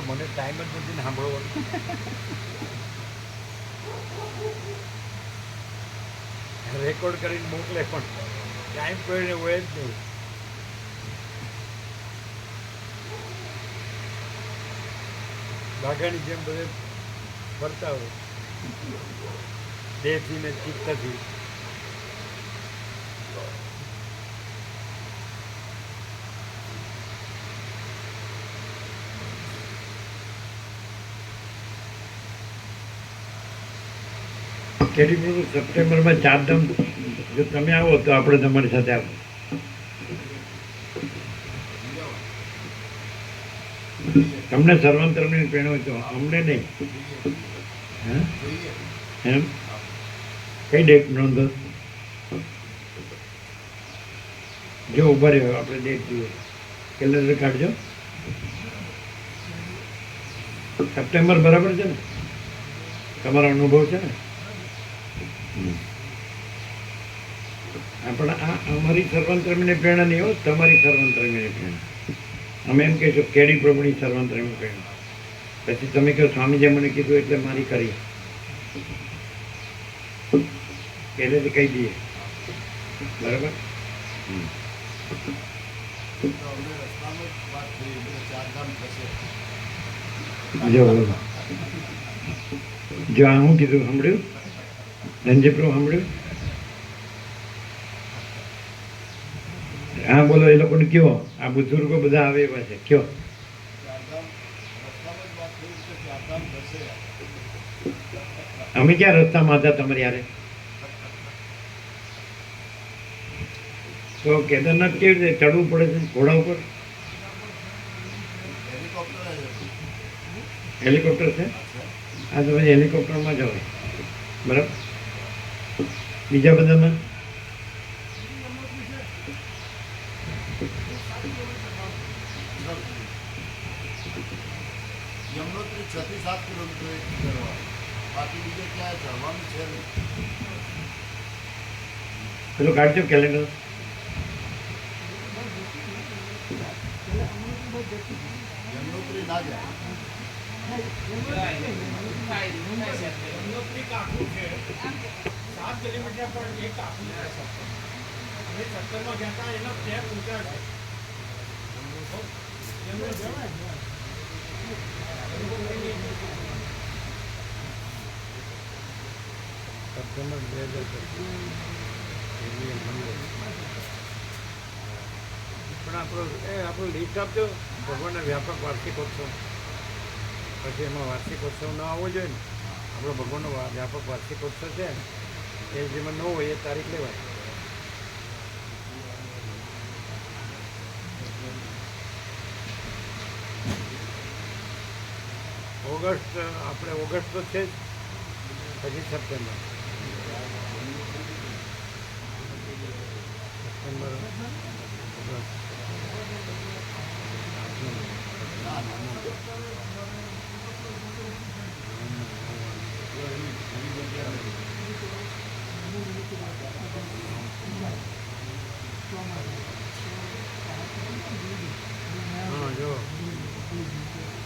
મને ટાઈમ જ નથી ને સાંભળવાનો. રેકોર્ડ કરીને મોકલે પણ ટાઈમ કોઈને હોય જ નહીં. બાઘાની જેમ બધે ફરતા હોય દેહથી ને ચિત્તથી. કેરી સપ્ટેમ્બરમાં ચારધામ જો તમે આવો તો આપણે તમારી સાથે આવો. તમને સર્વાંતરની પ્રેરણા હોય તો અમને નહીં. હા એમ કઈ ડેટ નોંધો જો ઉભા રહ્યો આપણે ડેટ જોઈએ કેલેન્ડર કાઢજો. સપ્ટેમ્બર બરાબર છે ને તમારો અનુભવ છે ને. પણ આ અમારી સર્વાંતરમીની પ્રેરણા નહીં હોય તમારી સર્વાંતરમીની પ્રેરણા. અમે એમ કહીશું કેડી પ્રભુની સર્વાંતરમી પ્રેરણા. પછી તમે કહો સ્વામીજીએ મને કીધું એટલે મારી કરી પહેલેથી કહી દઈએ બરાબર. જો આ હું કીધું સાંભળ્યું ધનજીપ્રભુ સાંભળ્યું. હા બોલો એ લોકોને કયો આ બુઝુર્ગો બધા આવે એવા છે કયો. અમે ક્યાં રસ્તામાં હતા તમારી યારે તો કેદારનાથ કેવી રીતે ચડવું પડે છે ઘોડા ઉપર. હેલિકોપ્ટર છે હા તો પછી હેલિકોપ્ટરમાં જવાય બરાબર. બીજા બધામાં યમનોત્રી 6 થી 7 કિલોમીટર કરવા બાકી બીજે ક્યાંય ચડવાનું છે નહીં. પેલું કાઢજો કેલેન્ડર. યમનોત્રી ના જાય. યમનોત્રી કાકું છે 7 કિલોમીટર પર એક કાકું છે. અમે 70માં ગયા હતા એના સ્ટેપ ઊંચા છે. સપ્ટેમ્બર 2025 પણ આપણો લિસ્ટ આપજો ભગવાનના વ્યાપક વાર્ષિકોત્સવ. પછી એમાં વાર્ષિકોત્સવ ન આવવો જોઈએ ને. આપણો ભગવાનનો વ્યાપક વાર્ષિકોત્સવ છે એ જેમાં ન હોય એ તારીખ લેવાય. ઓગસ્ટ આપણે ઓગસ્ટ તો છે જ પછી સપ્ટેમ્બર. સપ્ટેમ્બર હા જો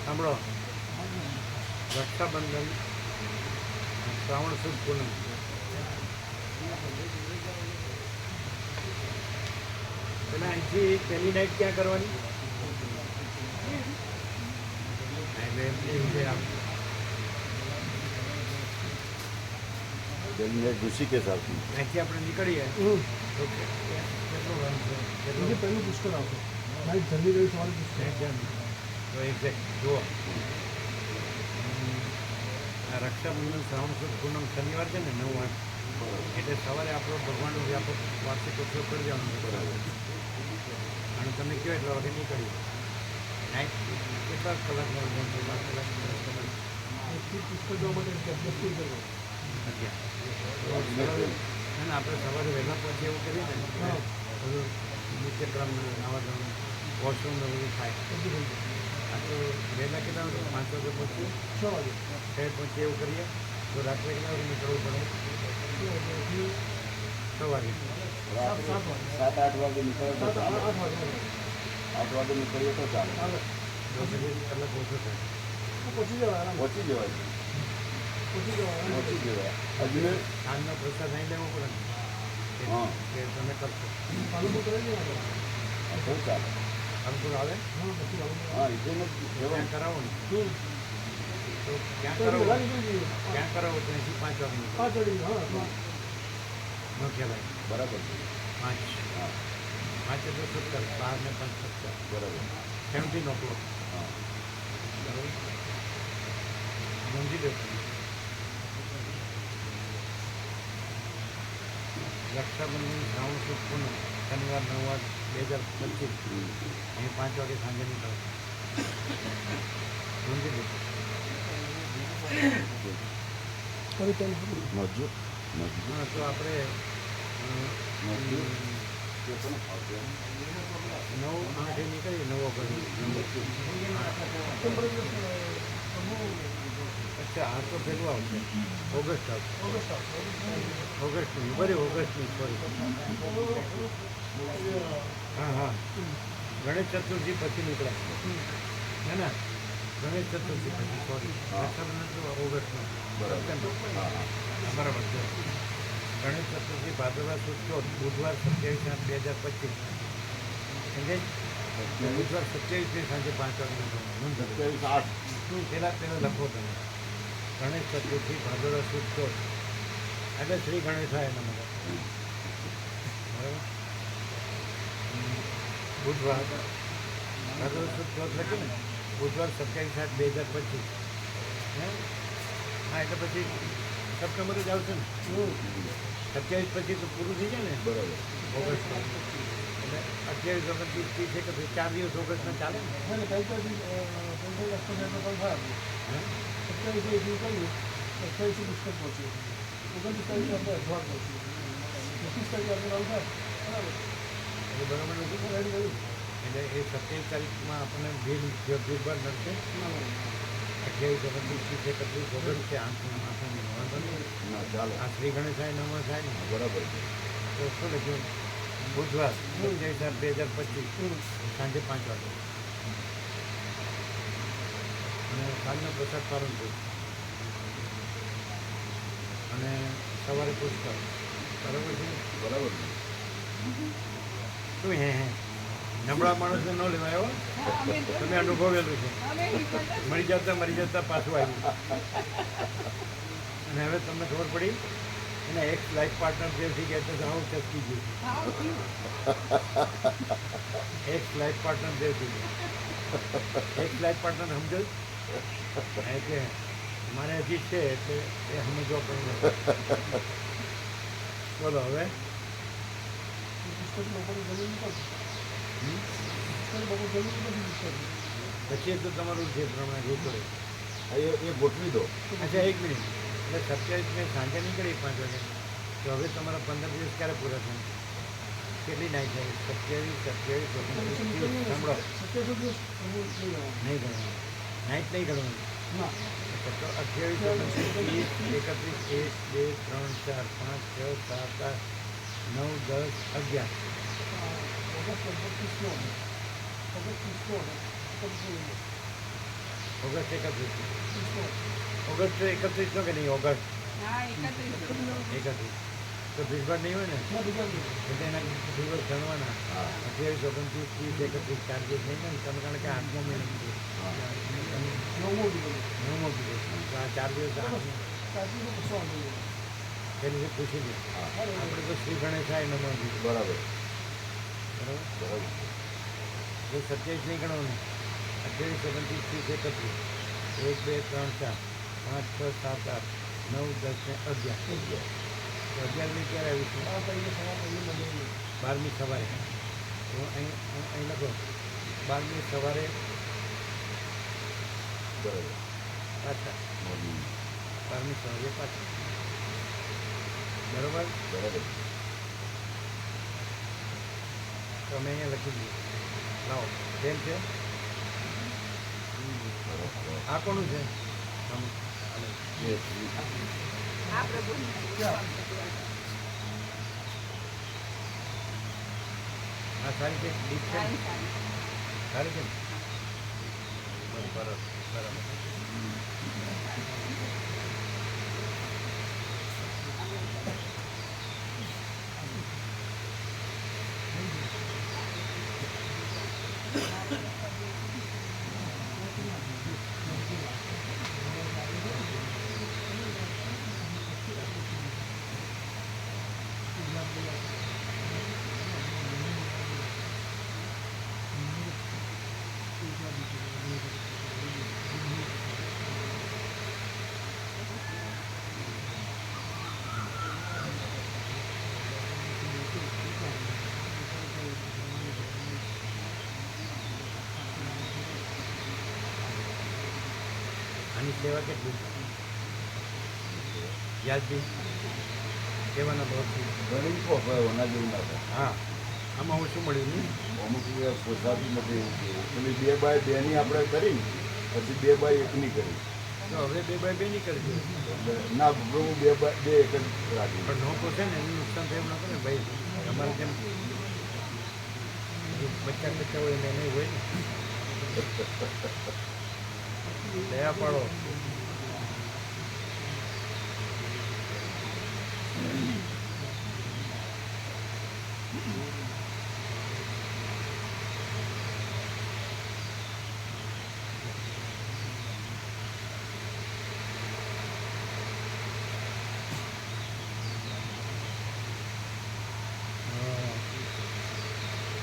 સાંભળો રક્ષાબંધન શ્રાવણ સુદ પૂનમ પેલા અહીંથી પહેલી નાઇટ ક્યાં કરવાની. ઋષિકેશ આવતી અહીંથી આપણે નીકળીએ ઓકે કેટલો રન છે પહેલું પુષ્કર આવશે નાઈટ જલ્દી ગઈ સવારે પુષ્કર તો એક્ઝેક્ટ જુઓ રક્ષાબંધન શ્રાવણ સુદ પૂનમ શનિવાર છે ને 9-8 એટલે સવારે આપણો ભગવાનનો વ્યાપક વાર્ષિકોત્સવ કરી દેવાનો બરાબર. અને તમે કહો એટલા વાગે નીકળીએ. નાઇટ કેટલા કલાકનો 12 કલાક 10 કલાક પુષ્કર જવા માટે એડજસ્ટ કરવો. અને આપણે સવારે વહેલા પહોંચીએ એવું કરીએ ને બધું નિત્યક્રમ નાવા જવાનું વોશરૂમ ને બધું થાય. આ તો વહેલા કેટલા વાગે 5 વાગે પહોંચીએ 6 વાગે શહેર પહોંચીએ એવું કરીએ તો રાત્રે કેટલા વાગે નીકળવું પડે 6 વાગે 7-8 વાગે નીકળે તો 8 વાગે 8 વાગે નીકળીએ તો ચાલે. 10 કલાક ઓછો થાય. પહોંચી જવાય અજમેર આજનો પ્રસાદ અહીં લેવો પડે ને હા. કે તમે કરશો બહુ ચાલે અનુકૂળ આવે હા એટલે નથી ત્યાં કરાવો ને તો ક્યાં કરાવો ક્યાં કરાવો તો 85 વાગે ન કહેવાય બરાબર છે 5 હા 5 એટલે 17 12 ને 5 17 બરાબર 17 o'clock હા બરાબર નોંધી લો તમે. રક્ષાબંધન શ્રાવણ સુદ પૂનમ શનિવાર 9/2025 અહીં 5 વાગે સાંજે નીકળો નોંધી લો. મજૂર હા તો આપણે મજૂર તે પણ ફાવશે 9/8 નીકળીએ 9 અચ્છા આ તો પેલું આવશે ઓગસ્ટ આવશે ઓગસ્ટની ઓગસ્ટની સોરી હા હા ગણેશ ચતુર્થી પછી નીકળે હે ને ગણેશ ચતુર્થી પછી સોરી હા. રક્ષાબંધન તો ઓગસ્ટમાં બરાબર સપ્ટેમ્બર હા હા હા, બરાબર છે ગણેશ ચતુર્થી ભાદરવા સુદ 14 બુધવાર 27/8/2025 સમજાય બુધવાર 27 સાંજે 5 વાગે નીકળવાનું. 27/8 પહેલાં લખો તમે ગણેશ ચતુર્થી ભાદરવા સુદ 14 એટલે શ્રી ગણેશાય નમઃ બરાબર બુધવાર ભાદરવા સુદ 14 લખી ને બુધવાર 27/8/2025 હે હા એટલે પછી સપ્ટેમ્બર જ આવશે ને 27 પછી તો પૂરું થઈ જાય ને બરાબર ઓગસ્ટ એટલે 28 29 30 છે કે ભાઈ 4 દિવસ ઓગસ્ટમાં ચાલે ને હે? એટલે બરાબર નથી એટલે એ 27 તારીખમાં આપણને ભીડભાડ નડશે 28 29 30 31 ઓગસ્ટ છે આઠમું વાંધો નહીં ના ચાલે આ શ્રી ગણેશાય નમઃ થાય ને બરાબર છે તો શું લખ્યું બુધવાર 27/8/2025 સાંજે 5 વાગે અને સાંજનો પ્રસાદ પાલનપુર અને સવારે પુષ્કર બરાબર છે બરાબર છે શું હે નબળા માણસને ન લેવાય હો તમે અનુભવેલું છે મરી જતા પાછું આવ્યું અને હવે તમને ખબર પડી એના એક લાઈફ પાર્ટનર જેથી ગયા તો આવું ચસકી ગયું એક લાઈફ પાર્ટનર જેથી એક લાઈફ પાર્ટનર સમજો કે મારે હજી છે એટલે એ સમજવા પડે બોલો હવે પછી તો તમારું જે પ્રમાણે રોકડે એ ગોઠવી દો અચ્છા 1 મિનિટ એટલે 27 સાંજે નીકળી 5 વાગે તો હવે તમારા 15 દિવસ ક્યારે પૂરા થાય કેટલી નાઈટ થાય 27 સાંભળો નહીં ગણવાનું નાઈટ નહીં ગણવાનું તો 28 29 30 31 1 2 3 4 5 6 7 8 9 10 11 ઓગસ્ટ 31 ઓગસ્ટ 31 નો કે નહીં ઓગસ્ટ 31 તો ભીડભાડ નહીં હોય ને એટલે એના દિવસ ગણવાના હા 28 29 30 31 4 દિવસ નહીં ને તમે કારણ કે 8મો મહિનો કીધો નવમો કીધો તો આ 4 દિવસ પેલી પૂછી દે આપણે તો શ્રી ગણેશાય નમઃ કીધું બરાબર બરાબર બરાબર જો 27 નહીં ગણવાનું 28 29 30 31 1 2 3 4 5 6 7 8 9 10 ને 11 તો 11મી ક્યારે આવીશું 12મી સવારે તો અહીં લખો 12મી સવારે બરાબર પાછા મોર્નિંગ 12મી સવારે પાછા બરાબર બરાબર તો અમે અહીંયા લખી દઈએ લાવો કેમ છે આ કોનું છે આમ, હાલો. આ સારી છે ડીપ છે ને? સારી છે ને બરાબર બરાબર આની સેવા કેટલી વ્યાજબી સેવાના ભાવથી ઘણી પોસાય ઓના જેવું ના થાય હા આમાં હું શું મળ્યું નહીં અમુક પોસાતી નથી એવું પેલી 2x2 ની આપણે કરી પછી 2x1 કરી તો હવે 2x2 નહીં કરજો એટલે ના હું 2x2 એક જ રાખી પણ નો પોસે ને એનું નુકસાન થાય એવું ન કરે ને ભાઈ અમારે જેમ બચ્ચા બચ્ચા હોય એને નહીં હોય ને દયા પાડો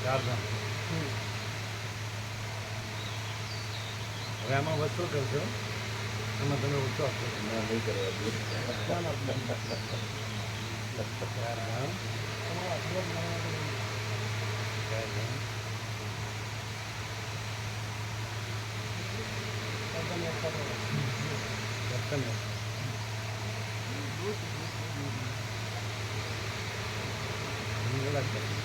ચારધામ હવે આમાં વસ્તુ કરશો આમાં તમે ઓછો આપશો ના નહીં કરવા દે ચારધામ ચારધામ દર્શન મંગલા દર્શન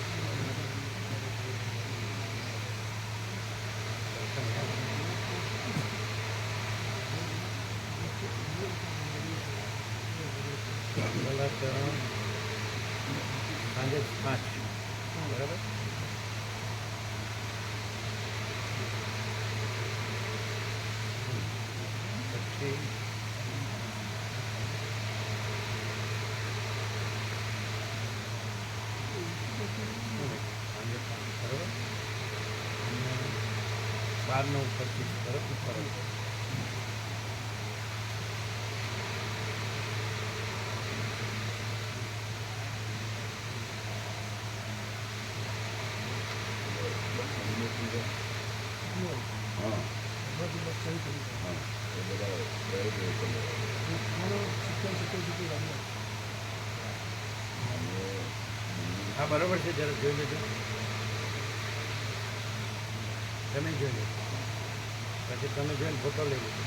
મંગલાચરણ સાંજે 5 બરાબર પછી સાંજે 5 બરાબર અને 12 9 25 બરાબર બરાબર હા હા એ બધા પ્રયોગ હા બરાબર છે જરા જોઈ લેજો તમે જોઈ લો પછી તમે જોઈને ફોટો લઈ લેજો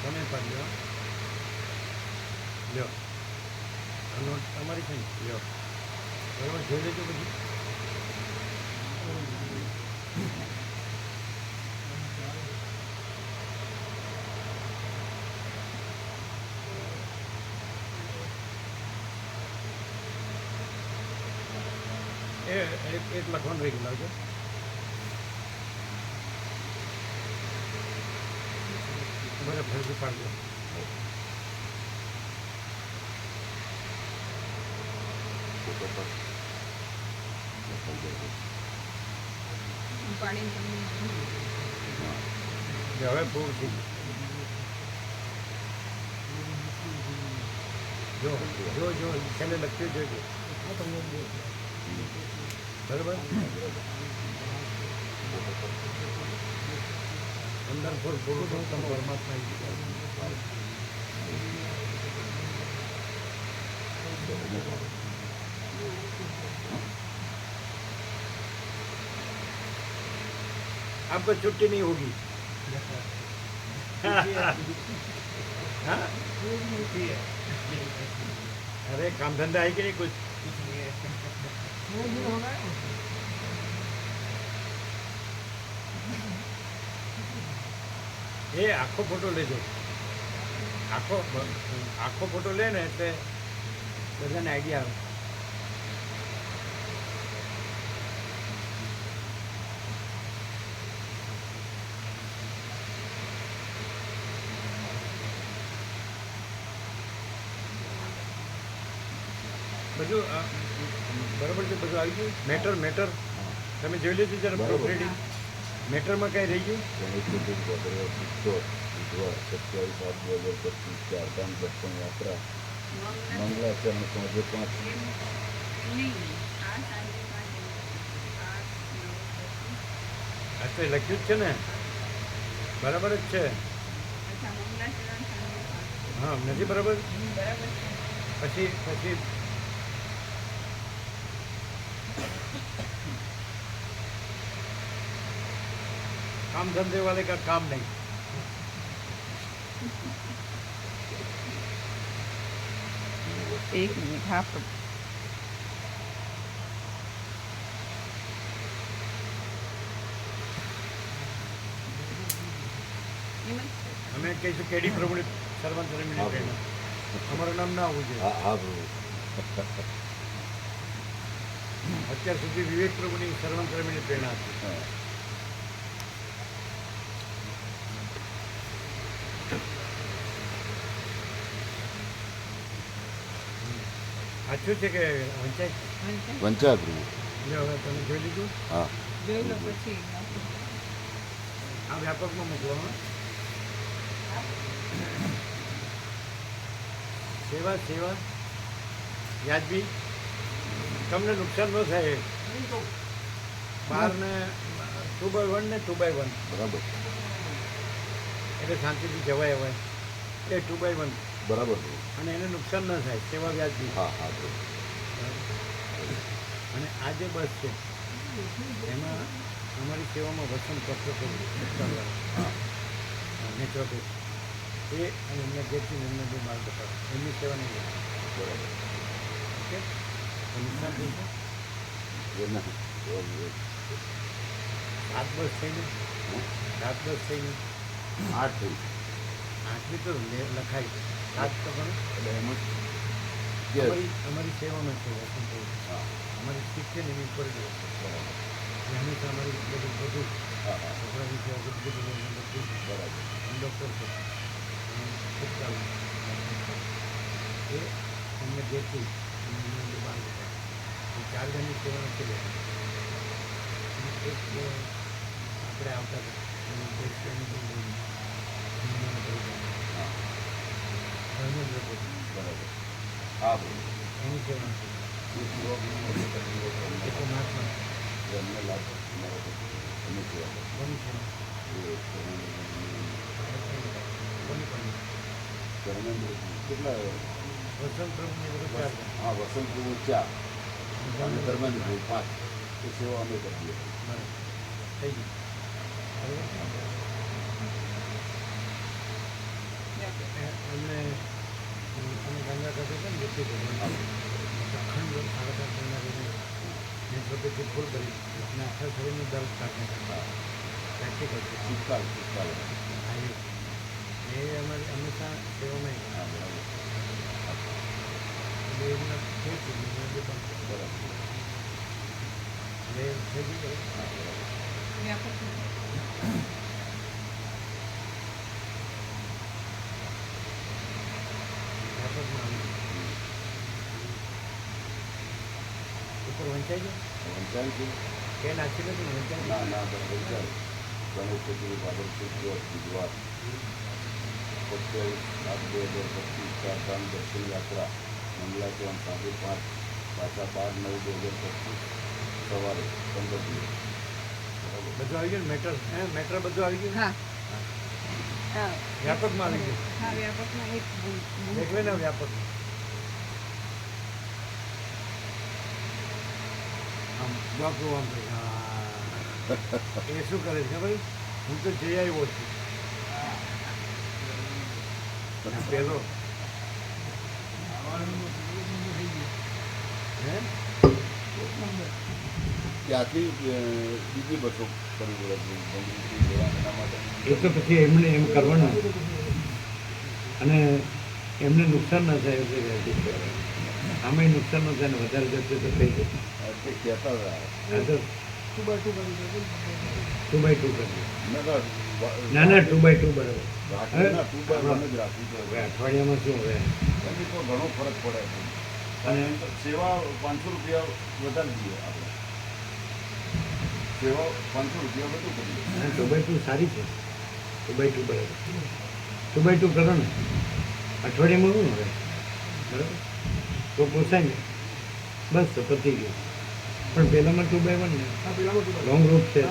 તમે પણ લ્યો લ્યો આ નોટ તમારી છે ને લ્યો બરાબર જોઈ લેજો પછી એક લખવાનું રહી ગયું લાવજો બરાબર ફરજી પાડજો હવે પૂરું થઈ ગયું જો જો જો છેલ્લે લખ્યું જોજો બરાબર અંદર પૂરું તમે પરમાત્મા आपको छुट्टी नहीं होगी हाँ? अरे काम धंधा है कि नहीं कुछ એ આખો ફોટો લેજો આખો ફોટો લે ને એટલે બધાને આઈડિયા આવે બધું બરાબર છે બધું આવી ગયું મેટર તમે જોઈ લેજો જરા પ્રૂફ રીડિંગ મેટરમાં કાંઈ રહી ગયું ગણેશ ચતુર્થી 27/7/2025 ચારધામ દર્શન યાત્રા મંગલાચરણ સાંજે 5 આ તો લખ્યું જ છે ને બરાબર જ છે હા નથી બરાબર. બરાબર છે. પછી काम धंधे वाले का काम नहीं. એક મિનિટ હા અમે કહીશું કેડી પ્રભુની સર્વંત રમીને હા, ટ્રેનર. અમારું નામ ના આવવું જોઈએ. હા હા પ્રભુ અત્યાર સુધી વિવેક પ્રભુની સર્વંત રમીને પ્રેરણા હતી. હા. સાચું છે કે વંચાય છે? વંચાય પ્રભુ એટલે હવે તમે જોઈ લીધું. હા જોઈ લો પછી આ વ્યાપકમાં મૂકવો. હં? સેવા સેવા વ્યાજબી તમને નુકસાન ન થાય. બારને 2x1 ને 2x1 બરાબર એટલે શાંતિથી જવાય હવે. એ 2x1 બરાબર પ્રભુ અને એને નુકસાન ન થાય. સેવા વ્યાજબી. હા હા પ્રભુ અને આ જે બસ છે એમાં અમારી સેવામાં વસંત કરતો હા નેચરોપેથ એ અને એમના જેથી એમને બે બાળ બતાવે એમની સેવા નહીં કરે. બરાબર ઓકે તો નુકસાન થઈ છે. એના બરાબર. 7 બસ થઈને 7 બસ થઈને 8 થઈ 8મી તો લખાય છે. 7 તો પણ એટલે એમ જ કે અમારી સેવામાં છે વસંત હા અમારી શીખ છે ને એની ઉપર જ વસ્તુ. બરાબર એ હંમેશા અમારી બધું હા હા છોકરાની સેવા બધું બરાબર ડૉક્ટર છે ખૂબ સારું. એ એમને જેથી એમને બાળ બતાવે એ 4 જણની સેવા નથી લેવાની. અને એક આપણે આવતા હતા એનું ક્રિશ્ચિયન બહુ હા ધર્મેન્દ્ર પ્રભુ બરાબર હા પ્રભુ એની સેવા નથી. એ સેવા એ તો મહાત્મા એમને લાભ મળે છે એની સેવા કરે. કોની સેવા કોની પણ ધર્મેન્દ્ર કેટલા વસંત પ્રભુને બધું 4 જણ. હા વસંત પ્રભુ 4 અને ધર્મેન્દ્ર પ્રભુ 5 એ સેવા અમે કરીએ બરાબર થઈ ગયું. બરાબર. એમને તમે ગંગા કરતો હતો ને જેથી ભગવાન અખંડ સાડા ગંગા કરીને નેચરોપેથી ફૂલ કરી અને આખા શરીરનું દર્દ કાઢને પ્રેક્ટિકલ છે. શીતકાલ શીતકાલ આવી એ અમારી હંમેશા સેવામાં હા બરાબર એટલે એમના થઈ ગયું એમને પણ બરાબર એટલે થઈ ગયું. હા બરાબર વ્યાપક વ્યાપકમાં આવી ઉપર વંચાઈ ગયું. વંચાય છે કે નાખી નથી ને વંચાઈ ના ગયું. ના બરાબર ચાલે ગણેશ ચતુર્થી ભાદર સુદ બુધવાર 27/7/2025 ચારધામ દર્શન યાત્રા મંગલાચરણ સાંજે 5 પાછા 12/9/2025 સવારે 15 દિવસ બરાબર બધું આવી ગયું ને મેટર મેટર બધું આવી ગયું. હા હા વ્યાપકમાં આવી ગયું. હા વ્યાપકમાં એક એટલે ને વ્યાપક આમ ડોક્ટર આમ કરે, હા. એ શું કરે છે ખબર? હું તો જઈ આવ્યો છું. અને પેલો હે ત્યાંથી બીજી બસો કરવી પડે છે ભંગીથી લેવા એના માટે એ તો પછી એમને એમ કરવાનું અને એમને નુકસાન ન થાય એટલે રહેતી આમે નુકસાન ન થાય ને વધારે જશે તો થઈ જશે. તે કહેતા હતા આ તો 2x2 કરજો. નકર ના ના 2x2 બરાબર. રાખવું ના તું બાર મને જ રાખવું હવે જોઈએ અઠવાડિયામાં શું હવે એની તો ઘણો ફરક પડે છે અને સેવા 500 રૂપિયા વધારી દઈએ આપણે સેવા 500 રૂપિયા વધુ કરીએ 2x2 સારી છે. 2x2 બરાબર. 2x2 કરો ને અઠવાડિયામાં શું હવે બરાબર તો પોસાય ને બસ તો પતી ગયું. પણ પહેલામાં 2x1 ને લોંગ રૂટ છે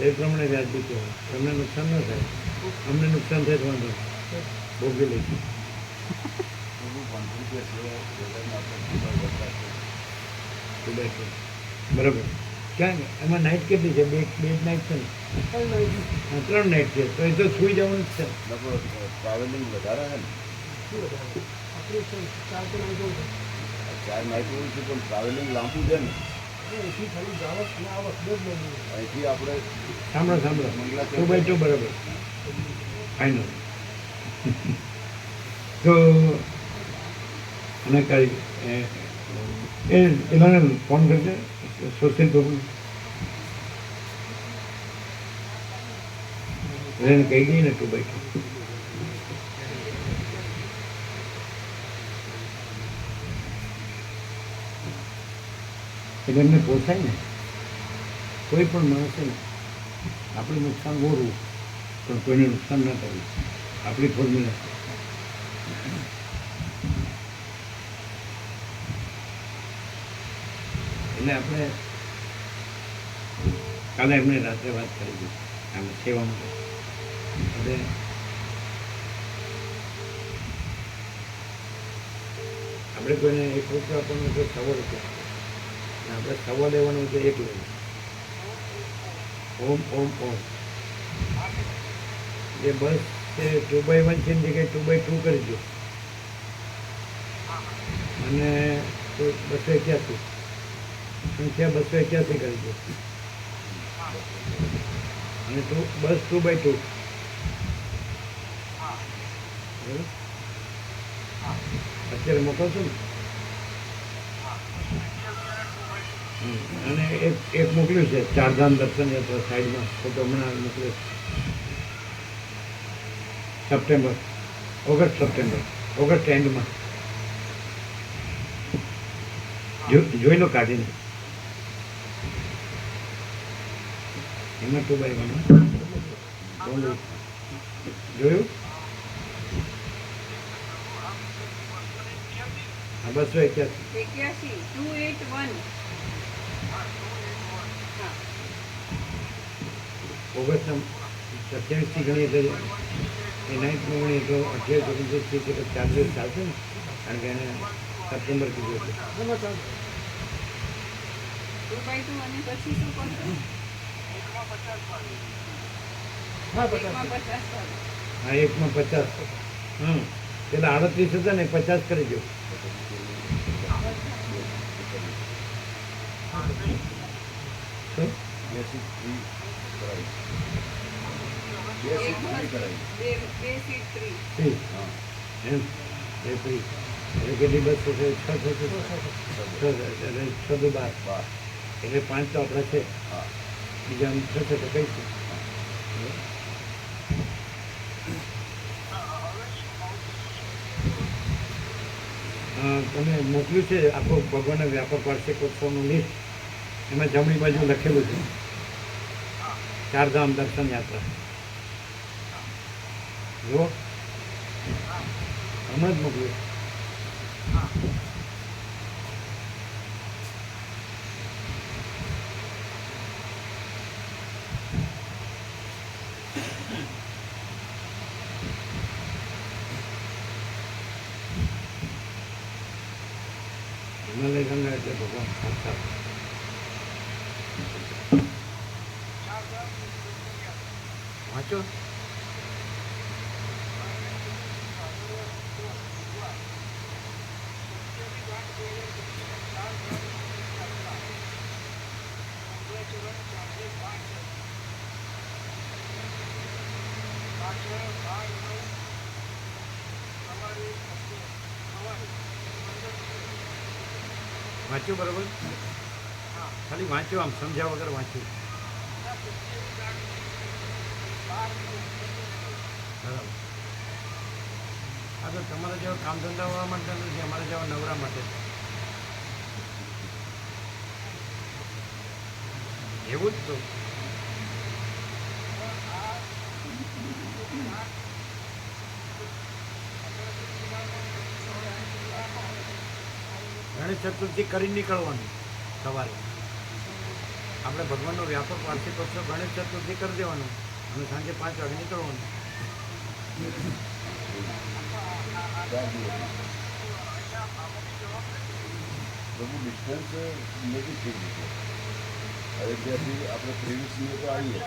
એ પ્રમાણે વ્યાજબી કહેવાય. તમને નુકસાન ન થાય અમને નુકસાન થાય તો વાંધો નહીં. બોગેલી બરાબર. ક્યાં એમાં નાઇટ કેટલી છે? બે બે નાઇટ છે ને? હા, 3 નાઇટ છે. તો એ તો સુઈ જવાનું જ છે. ટ્રાવેલિંગ વધારે છે ને, 4 નાઇટ હોય છે પણ ટ્રાવેલિંગ લાંબુ છે ને. અહીંથી આપણે સાંભળો મંગલા 2x2 બરાબર ફાઇનલ. તો અને કઈ એના ફોન કરજે સોશિયલ પ્રોબ્લેમ એને કહી ગઈ ને 2x2. એટલે એમને પોસાય ને. કોઈ પણ માણસે ને આપણે નુકસાન બોરવું પણ કોઈને નુકસાન ના કરવું, આપણી ફોર્મ્યુલા છે. એટલે આપણે કાલે એમને રાત્રે વાત કરી દીધી આમ સેવા માટે. એટલે આપણે કોઈને 1 રૂપિયા આપવાનું તો 100 રૂપિયા, અને આપણે 100 લેવાનું તો 1 લેવું. ઓમ ઓમ ઓમ. જે બસ છે 2x1 છે એની જગ્યાએ 2x2 કરી દો, અને 281 સંખ્યા 281 કરી દો, અને બસ 2x2 બરાબર? અત્યારે મોકલશો ને? અને એક મોકલ્યું છે ચારધામ દર્શન યાત્રા સાઈડમાં ફોટો હમણાં મોકલ્યો સપ્ટેમ્બર ઓગસ્ટ એન્ડમાં જોઈ લો કાઢીને. એમાં 2x1 જોયું? હા 281 281. હા. ઓગસ્ટના 27થી ગણીએ તો એ 9th ગણીએ તો 28 29 તો 4 દિવસ ચાલશે ને, કારણ કે એને સપ્ટેમ્બર કીધું એટલે 2x2 અને પછી શું કરશો? એકમાં 50 હા 1માં 50. પેલા 38 હતા ને 50 કરી દો. શું? બેસિક ફ્રી કરાવી. બે સીટ ફ્રી. ફ્રી હા, એમ એ ફ્રી એટલે કેટલી બસ થશે? 6 થશે. 6 દુ 12 એટલે 5 તો આપણા છે. હા. બીજા થશે તો કહીશું. તમે મોકલ્યું છે આખો ભગવાનના વ્યાપક વાર્ષિકોત્સવનું લિસ્ટ. એમાં જમણી બાજુ લખેલું છે ચારધામ દર્શન યાત્રા. જુઓ, હમણાં જ મોકલ્યું. હિમાલય ગંગા એટલે ભગવાન સાક્ષાત. વાંચો. વાંચ્યું બરાબર? ખાલી વાંચ્યું, આમ સમજ્યા વગર વાંચ્યું. બરાબર. હા તો તમારા જેવા કામ ધંધાવાળા માટે નથી, અમારા જેવા નવરા માટે. એવું જ તો. ગણેશ ચતુર્થી કરી નીકળવાનું સવારે. આપણે ભગવાનનો વ્યાપક વાર્ષિકોત્સવ ગણેશ ચતુર્થી કરી દેવાનો અને સાંજે 5 વાગે નીકળવાનું. 4 દિવસ બધું ડિસ્ટન્સ નજીક થઈ ગયું છે. અયોધ્યાથી આપણે 23મી તો આવીએ.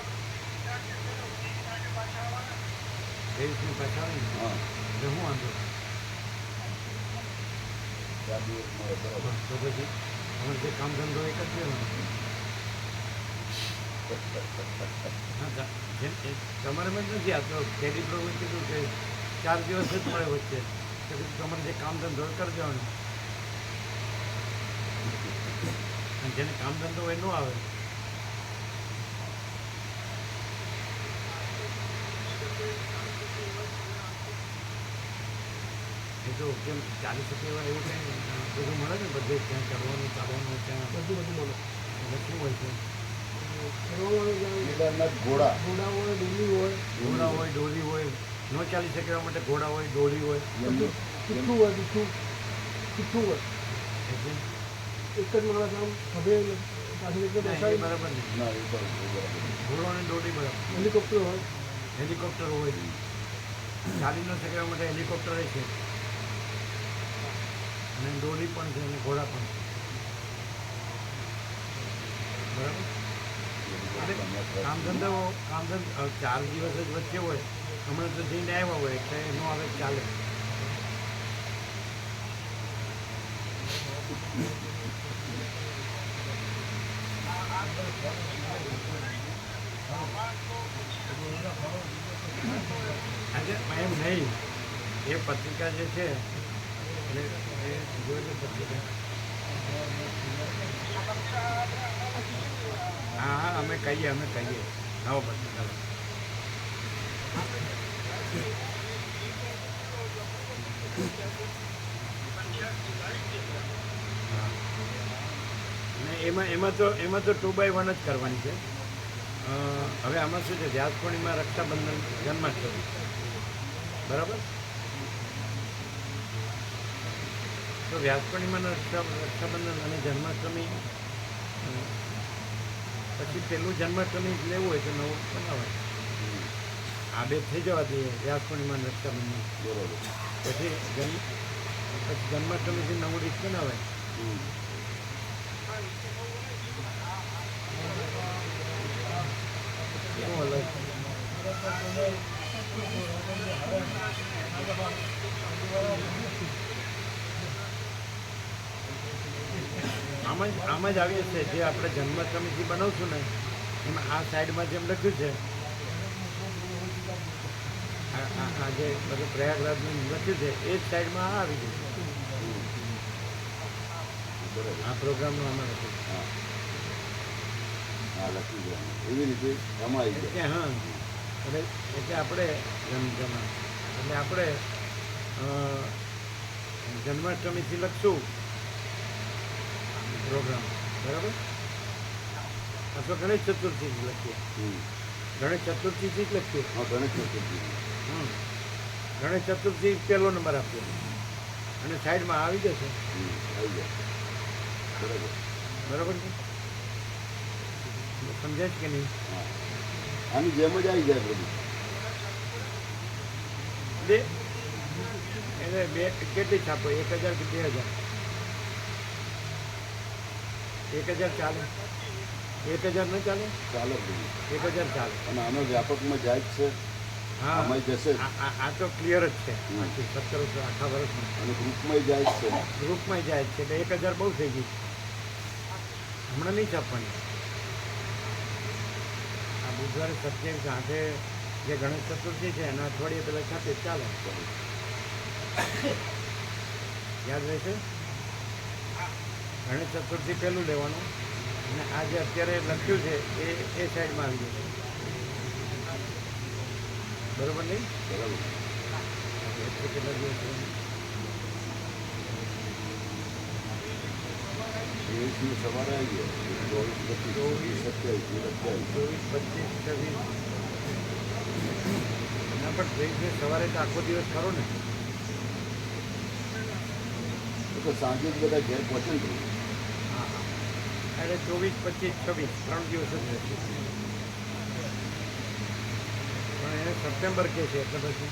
23મી પાછા આવીને હા, એટલે હું વાંધો 4 દિવસ મળે બરાબર. તો પછી અમારે જે કામ ધંધો એ કરી દેવાનો. હા તમારે મેં નથી આ તો કેરી પ્રભુ કીધું કે 4 દિવસ જ મળે વચ્ચે તો કીધું તમારે જે કામ ધંધો એ કરી દેવાનો. અને જેને કામ ધંધો હોય ન આવે એ તો કેમ ચાલી શકે એવા એવું કંઈ બધું મળે ને બધે ત્યાં ચડવાનું ચાલવાનું ત્યાં બધું મળે. એટલે શું હોય છે કેદારનાથ ઘોડા ઘોડા હોય, ડુંગળી હોય, ઘોડા હોય ડોલી હોય ન ચાલી શકે એવા માટે ઘોડા હોય ડોલી હોય એમનું તીખું હોય, તીખું હોય. એટલે એક જ માણસ આમ હવે પાછી રીતે ના, એ બેસાડી બરાબર નહીં ના એ બરાબર. ઘોડો અને ડોલી બરાબર હેલિકોપ્ટર હોય. હેલિકોપ્ટર હોય ચાલી ન શકે એવા માટે હેલિકોપ્ટર છે અને ડોલી પણ છે અને ઘોડા પણ છે બરાબર એટલે કામ ધંધો 4 દિવસ જ વચ્ચે હોય હમણાં તો જઈને આવ્યા હોય એટલે એનો આવે ચાલે આજે એમ નહીં એ પત્રિકા જે છે એટલે એ જોઈ લો પત્રિકા હા હા અમે કહીએ આવો પત્રિકા લો. હા અને એમાં તો 2x1 જ કરવાની છે. હવે આમાં શું છે વ્યાસ પૂર્ણિમા રક્ષાબંધન જન્માષ્ટમી બરાબર તો વ્યાસ પૂર્ણિમાના રક્ષાબંધન અને જન્માષ્ટમી પછી પેલું જન્માષ્ટમી લેવું હોય તો નવું બનાવાય આ બે થઈ જવા દઈએ વ્યાસ પૂર્ણિમા અને રક્ષાબંધન બરોબર. પછી જન્માષ્ટમીથી નવું રીત બનાવાય શું અલગ આમ જ આવીએ છે જે આપણે જન્માષ્ટમીથી બનાવશું ને એમાં આ સાઈડમાં જેમ લખ્યું છે આ જે બધું પ્રયાગરાજનું લખ્યું છે એ જ સાઈડમાં આ આવી ગયું બરાબર. આ પ્રોગ્રામનું આમાં લખ્યું છે. હા હા લખી દેવાનું એવી રીતે આમાં આવી એટલે જાય. હા એટલે આપણે એટલે આપણે જન્માષ્ટમીથી લખશું પ્રોગ્રામ બરાબર અથવા ગણેશ ચતુર્થીથી લખીએ ગણેશ ચતુર્થીથી જ લખીએ હા ગણેશ ચતુર્થી. ગણેશ ચતુર્થી પહેલો નંબર આપીએ અને સાઈડમાં આવી જશે આવી જાય બરાબર. બરાબર છે સમજાય છે કે નહીં હા આની જેમ જ આવી જાય બધું. બે એટલે બે કેટલી છાપો 1000 કે 2000 1000 ચાલે 1000 ન ચાલે ચાલે બધું 1000 ચાલે અને આનો વ્યાપકમાં જાય જ છે. હા આમાં જશે જ. આ તો ક્લિયર જ છે આખી 17 આખા વર્ષમાં અને ગ્રુપમાં જાય જ છે. ગ્રુપમાં જાય છે એટલે 1000 બહુ થઈ ગઈ હમણાં નહીં છાપવાની આ બુધવારે 27 જે ગણેશ ચતુર્થી છે એના અઠવાડિયે પહેલાં છાપે ચાલે યાદ રહેશે ગણેશ ચતુર્થી પહેલું લેવાનું અને આ જે અત્યારે લખ્યું છે એ સાઈડમાં આવી જશે બરાબર નહીં બરાબર. એટલે કેટલા દિવસ છે? 23મી સવારે આવી જાય 24, 25, 26, 27, 28. 24, 25, 26 ના પણ 23 સવારે તો આખો દિવસ ખરો ને તો સાંજે જ બધા ઘેર પહોંચે ને. હા હા એટલે 24, 25, 26 3 દિવસ જ રહેશે પણ એને સપ્ટેમ્બર કહે છે એટલે પછી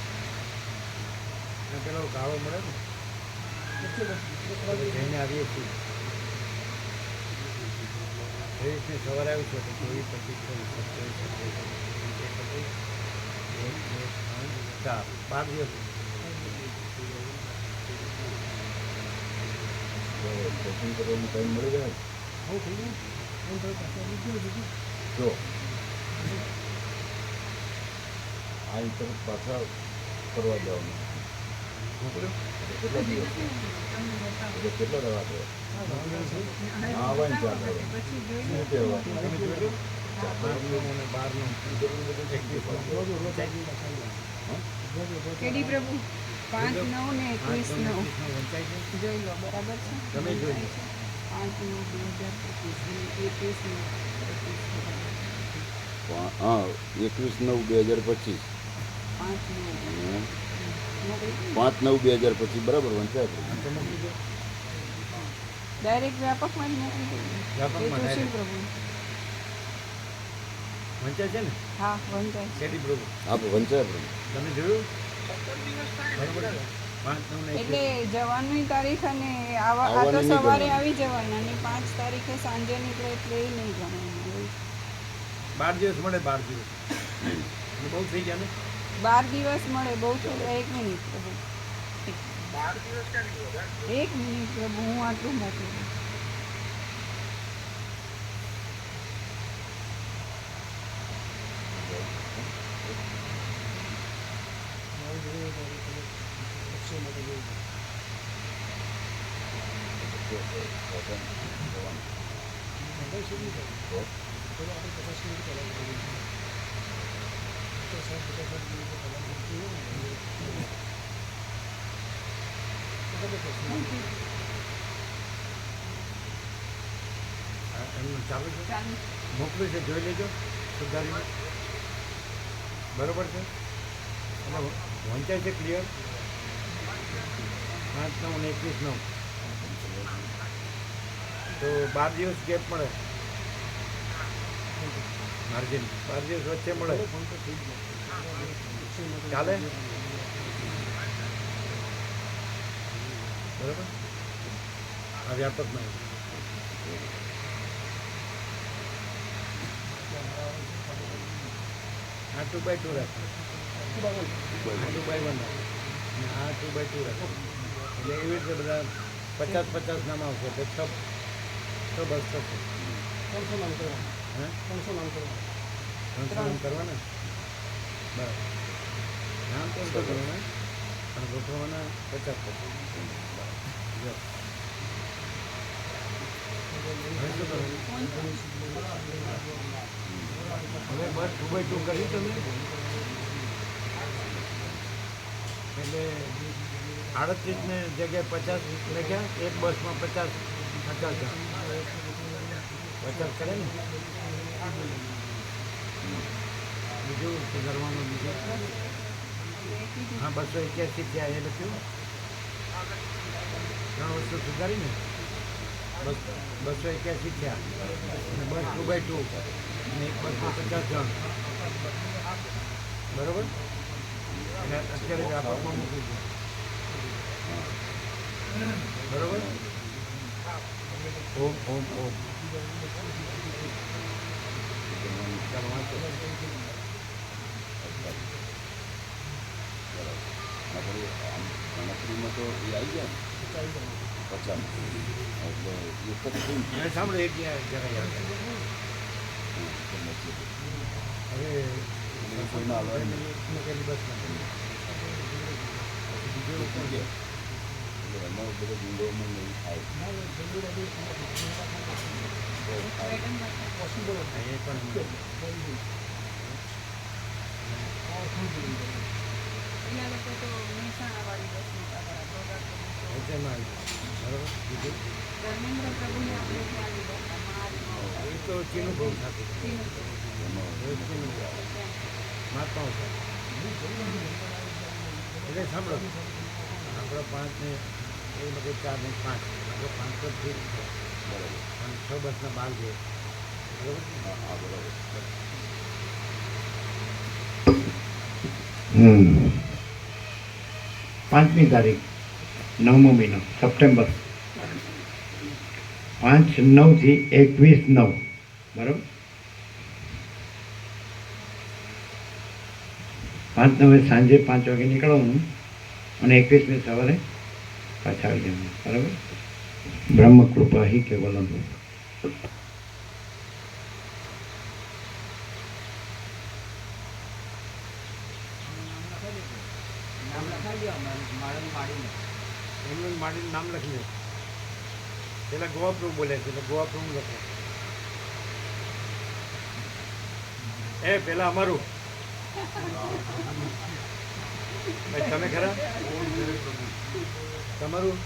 અને પેલો ગાળો મળે ને આપણે જઈને આવીએ છીએ 23ની સવારે આવી છે તો 24, 25, 27, 4 12 દિવસ સેટિંગ કરવાનો ટાઈમ મળી જાય જો આ તરફ પાછા ફરવા જવાનું કેટલા દિવસ એટલે કેટલા દવા છે હા આવવાની ચાર દવા પછી જોઈ શું કહેવાય તમે જોયું 8નું અને 12નું કેડી પ્રભુ 5, 9 ને 21, 9 વંચાય છે જોઈ લો બરાબર છે તમે જોઈ લો. 5, 9, 2025 હા 21/9/2025 5, 9 5/9/2025 બરાબર વંચાય છે તો મૂકી દો ડાયરેક્ટ વ્યાપકમાં જ મોકલી દઈએ. વ્યાપકમાં એ તો શિવ direct. પ્રભુ. વંચાય છે ને હા વંચાય છે. કેદી પ્રભુ આપ વંચાય પ્રભુ. તમે જોયું બરોબર છે? 5, 9 ને એટલે 21. જવાની તારીખ અને આ તો આવવાની નહીં સવારે ગણવાની. આવી જવાના અને 5 તારીખે સાંજે નીકળે એટલે એ નહીં ગણવાનું. 12 દિવસ મળે 12 દિવસ એટલે બહુ થઈ ગયા ને 12 દિવસ મળે બહુ થઈ જાય. 1 મિનિટ પ્રભુ. 1 મિનિટ પ્રભુ, હું આટલું મોકલું. એમનું ચાલુ છે ચાલુ. મોકલું છે જોઈ લેજો સુધારીને બરોબર છે અને વંચાય છે ક્લિયર 5, 9 ને 21, 9 તો 12 દિવસ ગેપ મળે માર્જિન 12 દિવસ વચ્ચે મળે ચાલે બરાબર આ વ્યાપકમાં આ 2x2 રાખે આ 2x1 રાખે અને આ 2x2 રાખે એટલે એવી રીતે બધા 50-50 નામ આવશે એટલે 6 બસ થશે હે 300 નામ કરવાના બરાબર નામ તો કરવાના અને ગોઠવવાના 50 થશે જો હવે શું કરવાનું? હવે બસ 2x2 કરી તમે એટલે 38 ને જગ્યાએ 50 લખ્યા એક બસમાં 50 જણ 50 કરે ને બીજું સુધારવાનું બીજું હા 281 થયા એ લખ્યું 3 વસ્તુ સુધારીને બસ 281 થયા અને બસ 2x2 અને એક બસમાં 50 જણ બરોબર એટલે અત્યારે વ્યાપકમાં મૂકી દો બરોબર ઓમ ઓમ ઓમ ચાલો વાંચો આપણે ગણતરીમાં તો એ આવી જાય ને 50 એટલે એક જ થઈ હવે સાંભળો એક જરા યાદ હવે કોઈના હાલવા નહીં. મૂકેલી બસમાં બીજું શું છે? એટલે એમાં બધો ગુંડોમાં નહીં થાય એ પણ એના લોકો તો મહેસાણાવાળી બસમાં પાછા પ્રોગ્રામ વચ્ચેમાં આવી જાય બરોબર બીજું ધર્મેન્દ્ર પ્રભુને આપણે ત્યાં લીધા હતા મહાત્મા એ તો ચીનું બહુ થતું ચીનું પ્રભુ. ચીનું મહાત્માઓ છે એટલે સાંભળો આપણો 5 ને એ બધે 4 ને 5 આપણો 5 તો ઠીક છે બરાબર. અને 6 બસના 12 છે બરોબર હા બરાબર. 5મી તારીખ 9મો મહિનો સપ્ટેમ્બર 5/9 થી 21/9 બરાબર 5/9 સાંજે 5 વાગે નીકળવાનું અને 21મી સવારે પાછા આવી જવાનું બરાબર. બ્રહ્મકૃપા હિ કેવલમ. એમનું માડીનું નામ લખી દે પેલા ગોવા પ્રભુ બોલે છે એટલે ગોવા પ્રભુ લખે એ પેલા અમારું ભાઈ તમે ખરા તમારું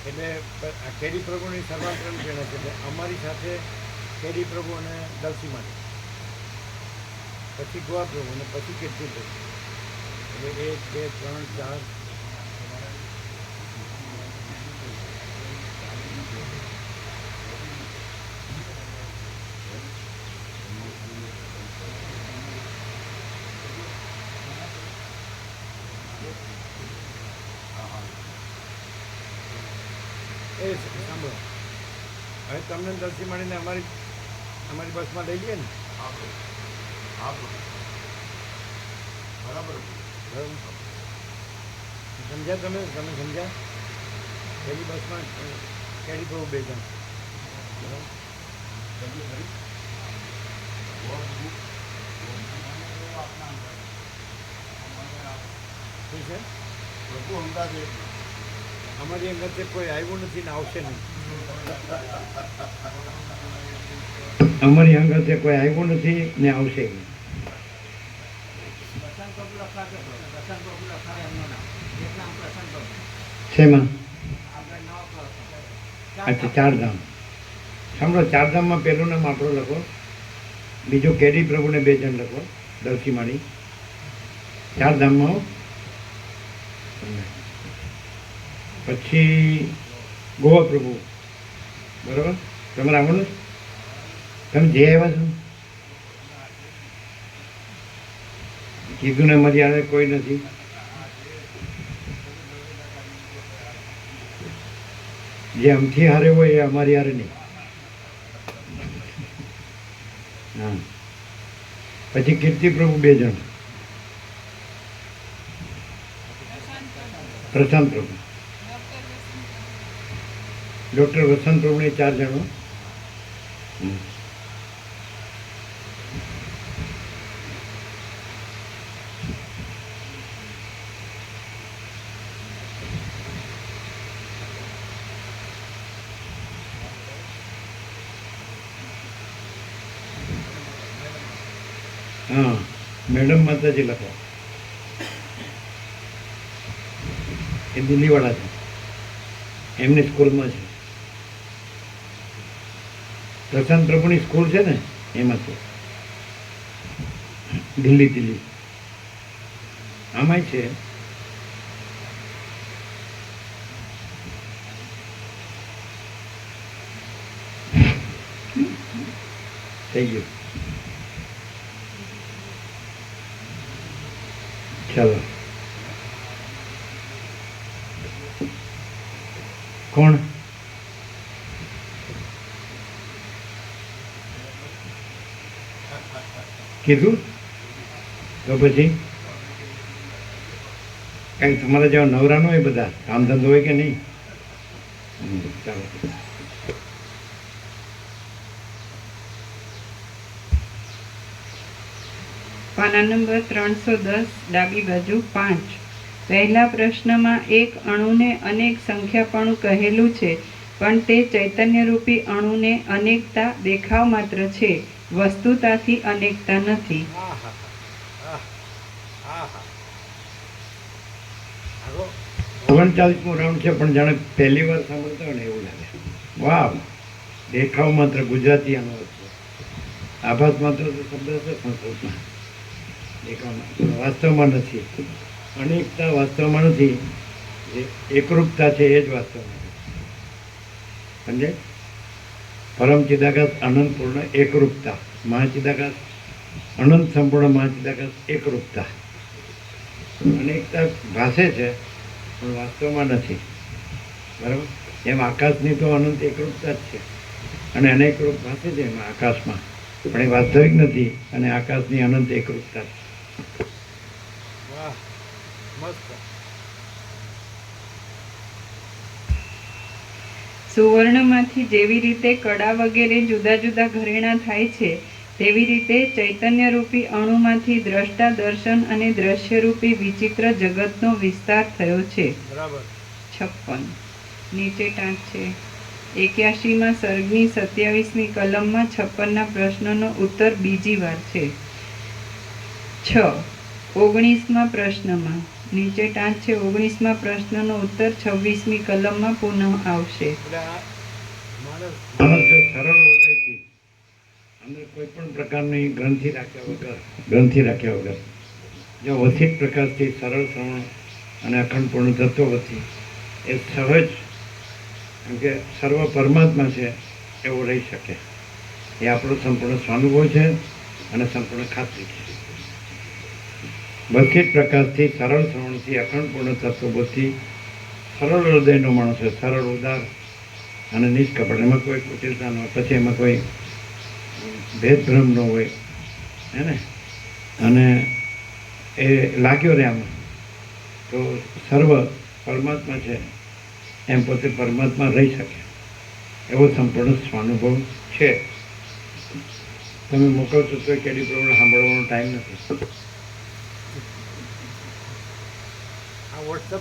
એટલે આ કેડી પ્રભુની સર્વાંતરણ પ્રેરણા છે એટલે અમારી સાથે કેડી પ્રભુ અને દલસી માટે પછી ગોવા પ્રભુ અને પછી કીર્તિ પ્રભુ એટલે 1, 2, 3, 4 હવે તમને દર્શી મળીને અમારી બસમાં લઈ લઈએ ને. બરાબર. બરાબર. સમજ્યા તમે સમજ્યા? પેલી બસમાં કેડી પ્રભુ 2 જણ. બરાબર. શું છે? પ્રભુ અંદાજે અમારી અંગત કોઈ આવ્યું નથી ને આવશે નહીં. અમારી અંગતે કોઈ આવ્યું નથી ને આવશે નહીં. પ્રશાંત પ્રભુ લખાશે પ્રશાંત પ્રભુ લખાશે એમનું નામ એક નામ પ્રશાંત પ્રભુ શેમાં? આપણે નવા પ્રશાંત અચ્છા, 4 ધામ. સાંભળો, 4 ધામમાં પહેલું નામ આપણું લખો, બીજું કેડી પ્રભુને 2 જણ લખો, દર્શી માળી. 4 ધામમાં હો. પછી ગોવા પ્રભુ. બરાબર. તમારે આવવાનું છે? તમે જે આવ્યા છો કીધું ને મારી હારે કોઈ નથી. જે અમથી હારે હોય એ અમારી હારે નહીં. હા. પછી કીર્તિ પ્રભુ 2 જણ, પ્રશાંત પ્રભુ, ડૉક્ટર વસંત પ્રભુને 4 જણો. હા, મેડમ માતાજી લખો. એ દિલ્હીવાળા છે, એમની સ્કૂલમાં છે. પ્રશાંત પ્રભુની સ્કૂલ છે ને એમાં છે, દિલ્હી. આમાંય છે. થઈ ગયું. ચાલો. કોણ? કીધું તો પછી કઈ તમારા જેવા નવરા ન હોય, બધા કામ ધંધો હોય કે નહીં? ચાલો. પાના નંબર 310, ડાબી બાજુ 5. પહેલા પ્રશ્નમાં એક અણુને અનેક સંખ્યાપણું કહેલું છે, પણ તે ચૈતન્યરૂપી અણુને અનેકતા દેખાવ માત્ર છે, વસ્તુતાથી અનેકતા નથી. આહા. આહા. આગો. 39મો રાઉન્ડ છે, પણ જાણે પહેલી વાર સાંભળતા હોય ને એવું લાગે. વાહ! દેખાવ માત્ર ગુજરાતી અનુવાદ છે. આભાસ માત્ર તો શબ્દ છે સંસ્કૃતમાં. દેખાવમાં વાસ્તવમાં નથી. અનેકતા વાસ્તવમાં નથી. જે એકરૂપતા છે એ જ વાસ્તવમાં છે. સમજે? પરમ ચિદાકાશ અનંત પૂર્ણ એકરૂપતા. મહાચિદાકાશ અનંત સંપૂર્ણ મહાચિદાકાશ એકરૂપતા. અનેકતા ભાષે છે પણ વાસ્તવમાં નથી. બરાબર? એમ આકાશની તો અનંત એકરૂપતા જ છે, અને અનેકરૂપ ભાષે છે એમાં આકાશમાં, પણ એ વાસ્તવિક નથી. અને આકાશની અનંત એકરૂપતા છે. વાહ, મસ્ત. સુવર્ણમાંથી જેવી રીતે કડા વગેરે જુદા જુદા ઘરેણાં થાય છે, તેવી રીતે ચૈતન્યરૂપી અણુમાંથી દ્રષ્ટા દર્શન અને દ્રશ્યરૂપી વિચિત્ર જગતનો વિસ્તાર થયો છે. બરાબર. 56. નીચે ટાંક છે. 81માં સર્ગની 27મી કલમમાં 56ના પ્રશ્નનો ઉત્તર બીજી વાર છે. 6. 19મા પ્રશ્નમાં નીચે ટાંક છે. 19મા પ્રશ્નનો ઉત્તર 26મી કલમમાં પુનઃ આવશે. એટલે આ માણસ માણસ જો સરળ હૃદયથી અંદર કોઈ પણ પ્રકારની ગ્રંથિ રાખ્યા વગર જો વસિત પ્રકાશથી સરળ શ્રવણ અને અખંડપૂર્ણ તત્વથી એ સહજ, કેમ કે સર્વ પરમાત્મા છે એવું રહી શકે. એ આપણો સંપૂર્ણ સ્વાનુભવ છે અને સંપૂર્ણ ખાતરી છે. વસિત પ્રકાશથી સરળ શ્રવણથી અખંડપૂર્ણ તત્વથી સરળ હૃદયનો માણસ છે, સરળ ઉદાર અને નિષ્કપટ, એમાં કોઈ કુટિલતા ન હોય, પછી એમાં કોઈ ભેદભ્રમ ન હોય, હે ને. અને એ લાગ્યો ને આમાં તો સર્વ પરમાત્મા છે એમ પોતે પરમાત્મા રહી શકે એવો સંપૂર્ણ સ્વાનુભવ છે. તમે મોકલશો તો કેડી પ્રમાણે સાંભળવાનો ટાઈમ નથી. આ વોટ્સઅપમાં